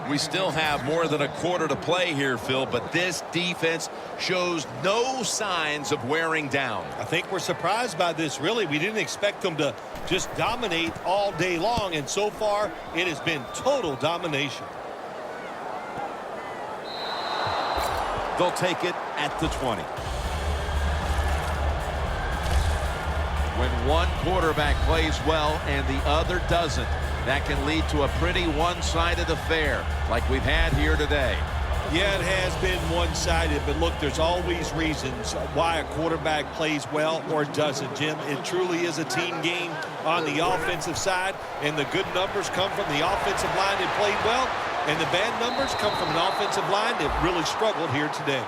We still have more than a quarter to play here, Phil, but this defense shows no signs of wearing down. I think we're surprised by this, really. We didn't expect them to just dominate all day long, and so far it has been total domination. They'll take it at the 20. When one quarterback plays well and the other doesn't, that can lead to a pretty one-sided affair like we've had here today. Yeah, it has been one-sided, but look, there's always reasons why a quarterback plays well or doesn't, Jim. It truly is a team game on the offensive side, and the good numbers come from the offensive line that played well, and the bad numbers come from an offensive line that really struggled here today.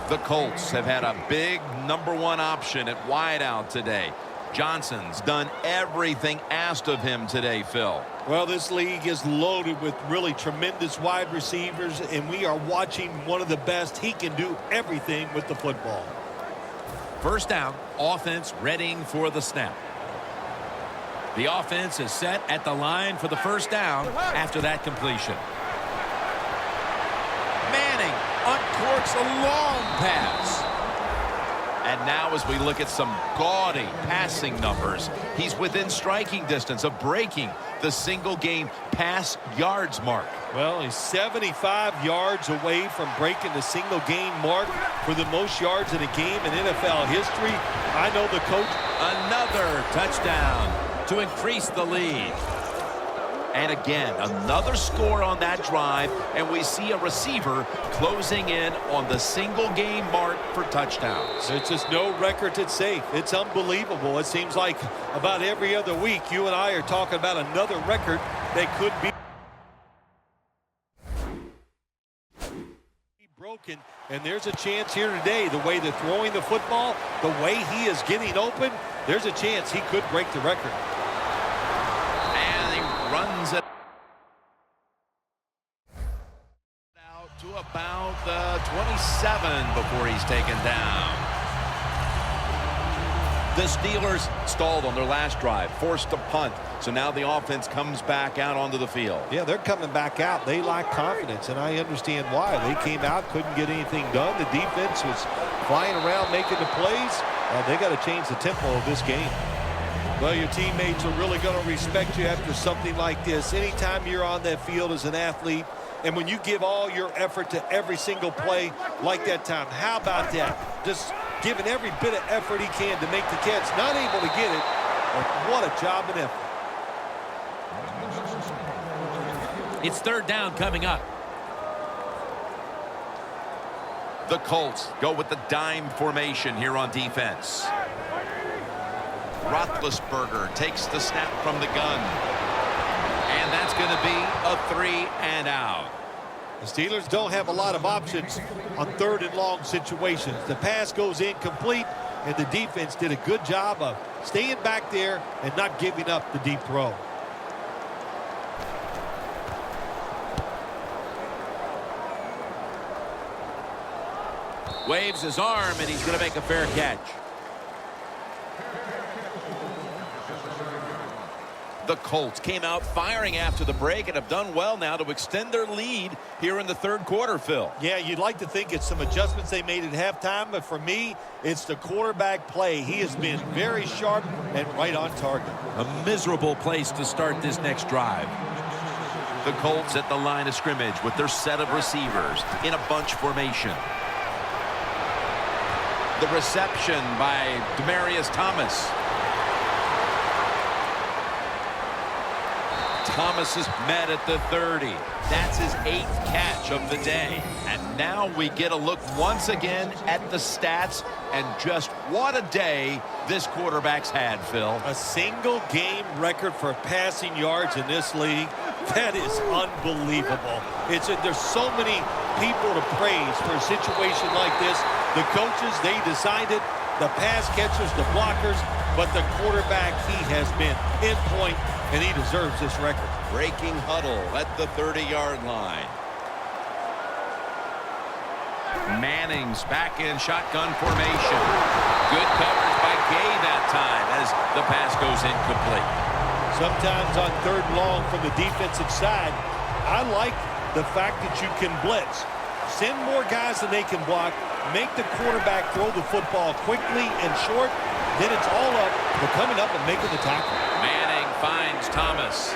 The Colts have had a big #1 option at wideout today. Johnson's done everything asked of him today, Phil. Well, this league is loaded with really tremendous wide receivers, and we are watching one of the best. He can do everything with the football. First down, offense readying for the snap. The offense is set at the line for the first down after that completion. Manning uncorks a long pass. And now as we look at some gaudy passing numbers, he's within striking distance of breaking the single-game pass yards mark. Well, he's 75 yards away from breaking the single-game mark for the most yards in a game in NFL history. I know the coach. Another touchdown to increase the lead. And again, another score on that drive, and we see a receiver closing in on the single-game mark for touchdowns. There's just no record that's safe. It's unbelievable. It seems like about every other week, you and I are talking about another record that could be broken. And there's a chance here today, the way they're throwing the football, the way he is getting open, there's a chance he could break the record. Runs it out to about the 27 before he's taken down. The Steelers stalled on their last drive, forced a punt. So now the offense comes back out onto the field. Yeah, they're coming back out. They lack confidence, and I understand why. They came out, couldn't get anything done. The defense was flying around making the plays. They got to change the tempo of this game. Well, your teammates are really going to respect you after something like this. Anytime you're on that field as an athlete, and when you give all your effort to every single play like that time, how about that? Just giving every bit of effort he can to make the catch. Not able to get it, but what a job and effort. It's third down coming up. The Colts go with the dime formation here on defense. Roethlisberger takes the snap from the gun. And that's going to be a 3 and out. The Steelers don't have a lot of options on third and long situations. The pass goes incomplete, and the defense did a good job of staying back there and not giving up the deep throw. Waves his arm, and he's going to make a fair catch. The Colts came out firing after the break and have done well now to extend their lead here in the third quarter, Phil. Yeah, you'd like to think it's some adjustments they made at halftime, but for me, it's the quarterback play. He has been very sharp and right on target. A miserable place to start this next drive. The Colts at the line of scrimmage with their set of receivers in a bunch formation. The reception by Demaryius Thomas. Thomas is met at the 30. That's his 8th catch of the day. And now we get a look once again at the stats, and just what a day this quarterback's had, Phil. A single game record for passing yards in this league. That is unbelievable. There's so many people to praise for a situation like this. The coaches, they designed it. The pass catchers, the blockers, but the quarterback, he has been pinpoint, and he deserves this record. Breaking huddle at the 30-yard line. Manning's back in shotgun formation. Good coverage by Gay that time as the pass goes incomplete. sometimes on 3rd and long from the defensive side, I like the fact that you can blitz. Send more guys than they can block. Make the quarterback throw the football quickly and short. Then it's all up to coming up and making the tackle. Manning finds Thomas.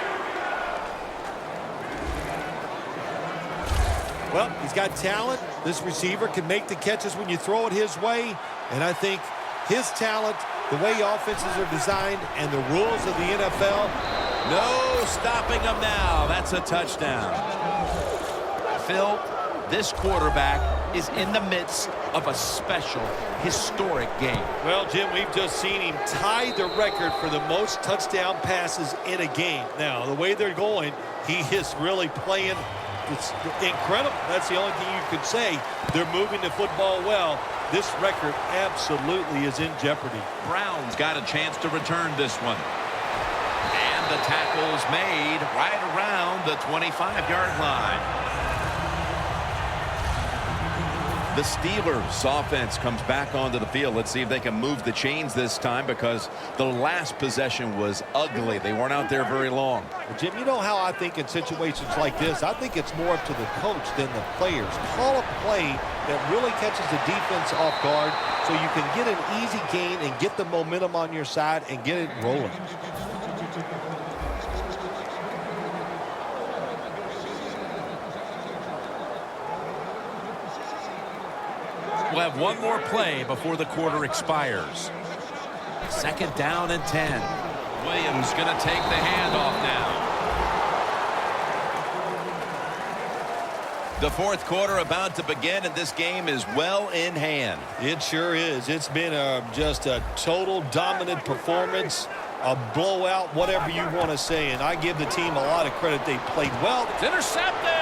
Well, he's got talent. This receiver can make the catches when you throw it his way. And I think his talent, the way offenses are designed, and the rules of the NFL. No stopping him now. That's a touchdown. Phil, this quarterback is in the midst of a special, historic game. Well, Jim, we've just seen him tie the record for the most touchdown passes in a game. Now, the way they're going, he is really playing. It's incredible. That's the only thing you could say. They're moving the football well. This record absolutely is in jeopardy. Brown's got a chance to return this one. And the tackle's made right around the 25-yard line. The Steelers offense comes back onto the field. Let's see if they can move the chains this time, because the last possession was ugly. They weren't out there very long. Well, Jim, you know how I think in situations like this, I think it's more up to the coach than the players. Call a play that really catches the defense off guard so you can get an easy gain and get the momentum on your side and get it rolling. We'll have one more play before the quarter expires. 2nd down and 10. Williams going to take the handoff now. The 4th quarter about to begin, and this game is well in hand. It sure is. It's been just a total dominant performance, a blowout, whatever you want to say. And I give the team a lot of credit. They played well. It's intercepted.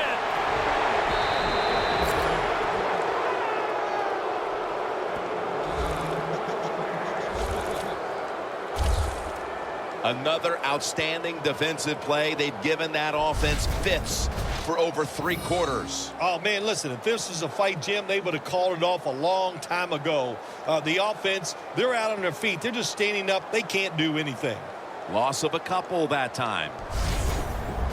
Another outstanding defensive play. They've given that offense fits for over 3 quarters. Oh, man, listen, if this was a fight, Jim, they would have called it off a long time ago. The offense, they're out on their feet. They're just standing up. They can't do anything. Loss of a couple that time.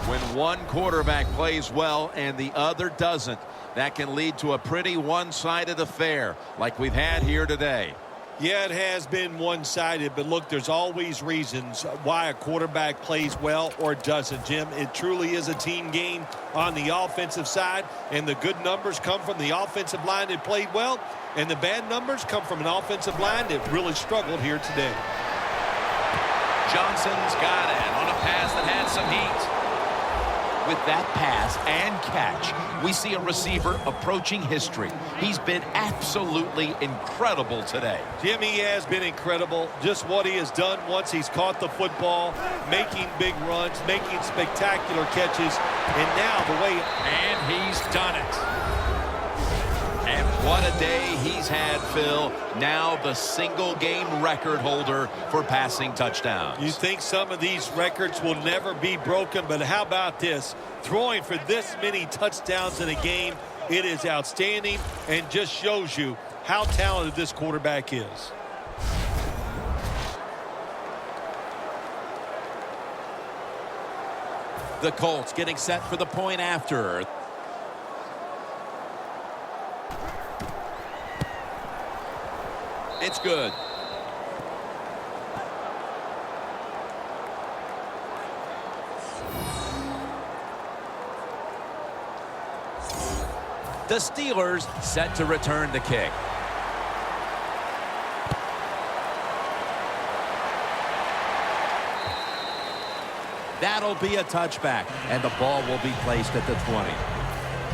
When one quarterback plays well and the other doesn't, that can lead to a pretty one-sided affair like we've had here today. Yeah, it has been one-sided, but look, there's always reasons why a quarterback plays well or doesn't, Jim. It truly is a team game on the offensive side, and the good numbers come from the offensive line that played well, and the bad numbers come from an offensive line that really struggled here today. Johnson's got it on a pass that had some heat. With that pass and catch, we see a receiver approaching history. He's been absolutely incredible today. Jim, he has been incredible. Just what he has done once he's caught the football, making big runs, making spectacular catches, and now the way... And he's done it. And what a day he's had, Phil. Now the single-game record holder for passing touchdowns. You think some of these records will never be broken, but how about this? Throwing for this many touchdowns in a game, it is outstanding and just shows you how talented this quarterback is. The Colts getting set for the point after. It's good. The Steelers set to return the kick. That'll be a touchback, and the ball will be placed at the 20.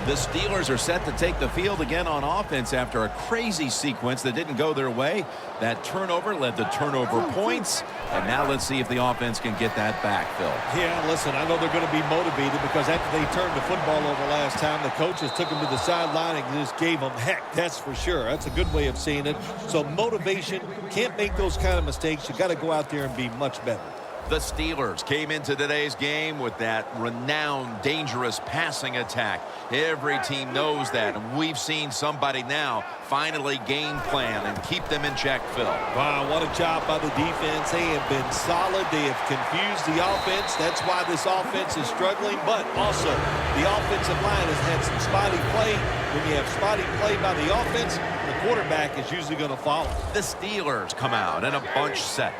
The Steelers are set to take the field again on offense after a crazy sequence that didn't go their way. That turnover led to turnover points, and now let's see if the offense can get that back, Phil. Yeah, listen, I know they're going to be motivated because after they turned the football over last time, the coaches took them to the sideline and just gave them heck, that's for sure. That's a good way of saying it. So motivation, can't make those kind of mistakes. You got to go out there and be much better. The Steelers came into today's game with that renowned, dangerous passing attack. Every team knows that, and we've seen somebody now finally game plan and keep them in check, Phil. Wow, what a job by the defense. They have been solid. They have confused the offense. That's why this offense is struggling, but also the offensive line has had some spotty play. When you have spotty play by the offense, the quarterback is usually going to follow. The Steelers come out in a bunch set.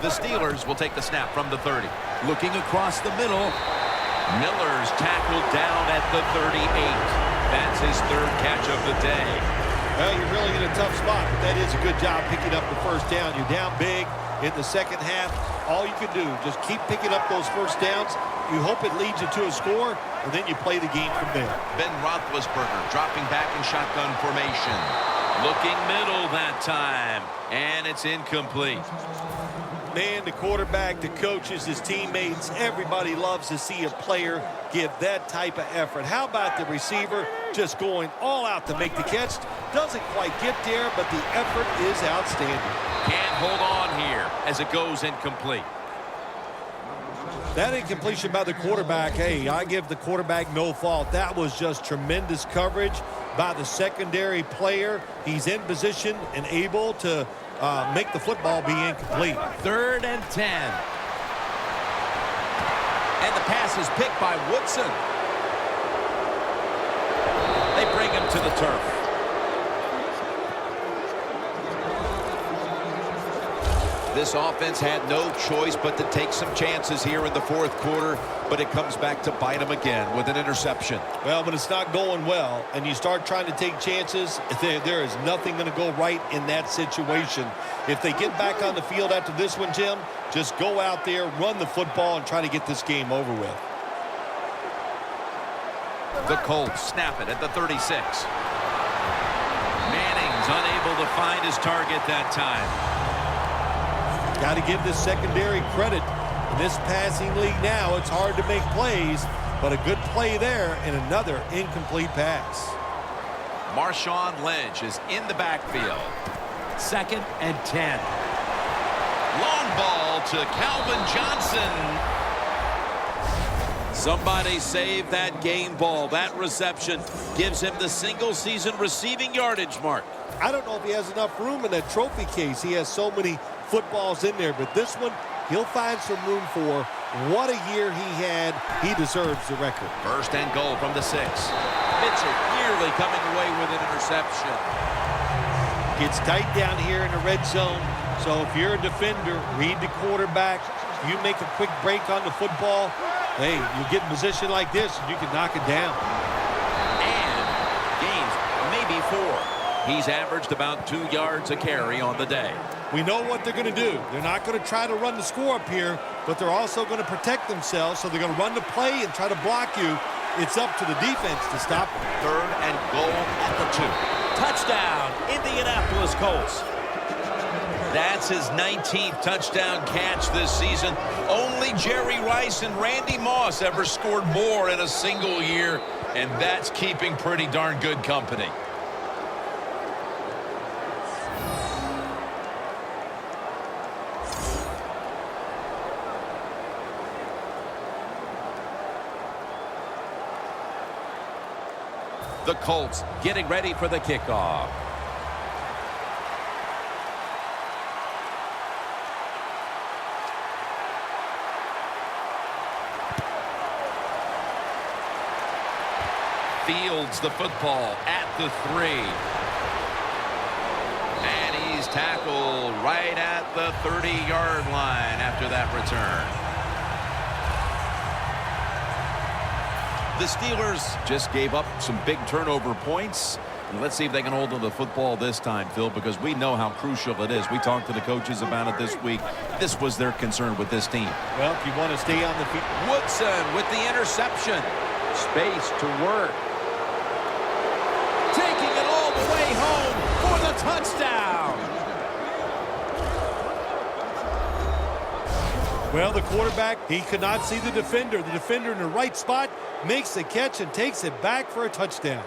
The Steelers will take the snap from the 30. Looking across the middle. Miller's tackled down at the 38. That's his third catch of the day. Well, you're really in a tough spot. That is a good job picking up the first down. You're down big in the second half. All you can do, just keep picking up those first downs. You hope it leads you to a score, and then you play the game from there. Ben Roethlisberger dropping back in shotgun formation. Looking middle that time, and it's incomplete. Man, the quarterback, the coaches, his teammates, everybody loves to see a player give that type of effort. How about the receiver just going all out to make the catch? Doesn't quite get there, but the effort is outstanding. Can't hold on here as it goes incomplete. That incompletion by the quarterback, hey, I give the quarterback no fault. That was just tremendous coverage by the secondary player. He's in position and able to make the football be incomplete. 3rd and 10. And the pass is picked by Woodson. They bring him to the turf. This offense had no choice but to take some chances here in the fourth quarter, but it comes back to bite them again with an interception. Well, when it's not going well and you start trying to take chances, there is nothing going to go right in that situation. If they get back on the field after this one, Jim, just go out there, run the football, and try to get this game over with. The Colts snap it at the 36. Manning's unable to find his target that time. Got to give this secondary credit. In this passing league now, it's hard to make plays, but a good play there and another incomplete pass. Marshawn Lynch is in the backfield. 2nd and 10. Long ball to Calvin Johnson. Somebody save that game ball. That reception gives him the single-season receiving yardage mark. I don't know if he has enough room in that trophy case. He has so many footballs in there, but this one he'll find some room for. What a year he had. He deserves the record. 1st and goal from the 6. Mitchell nearly coming away with an interception. Gets tight down here in the red zone, so if you're a defender, read the quarterback. You make a quick break on the football, hey, you get in position like this and you can knock it down. And gains maybe 4. He's averaged about 2 yards a carry on the day. We know what they're going to do. They're not going to try to run the score up here, but they're also going to protect themselves, so they're going to run the play and try to block you. It's up to the defense to stop them. 3rd and goal at the 2. Touchdown, Indianapolis Colts. That's his 19th touchdown catch this season. Only Jerry Rice and Randy Moss ever scored more in a single year, and that's keeping pretty darn good company. The Colts getting ready for the kickoff. Fields the football at the 3. And he's tackled right at the 30-yard line after that return. The Steelers just gave up some big turnover points. And let's see if they can hold on to the football this time, Phil, because we know how crucial it is. We talked to the coaches about it this week. This was their concern with this team. Well, if you want to stay on the field. Woodson with the interception. Space to work. Taking it all the way home for the touchdown. Well, the quarterback, he could not see the defender. The defender in the right spot makes the catch and takes it back for a touchdown.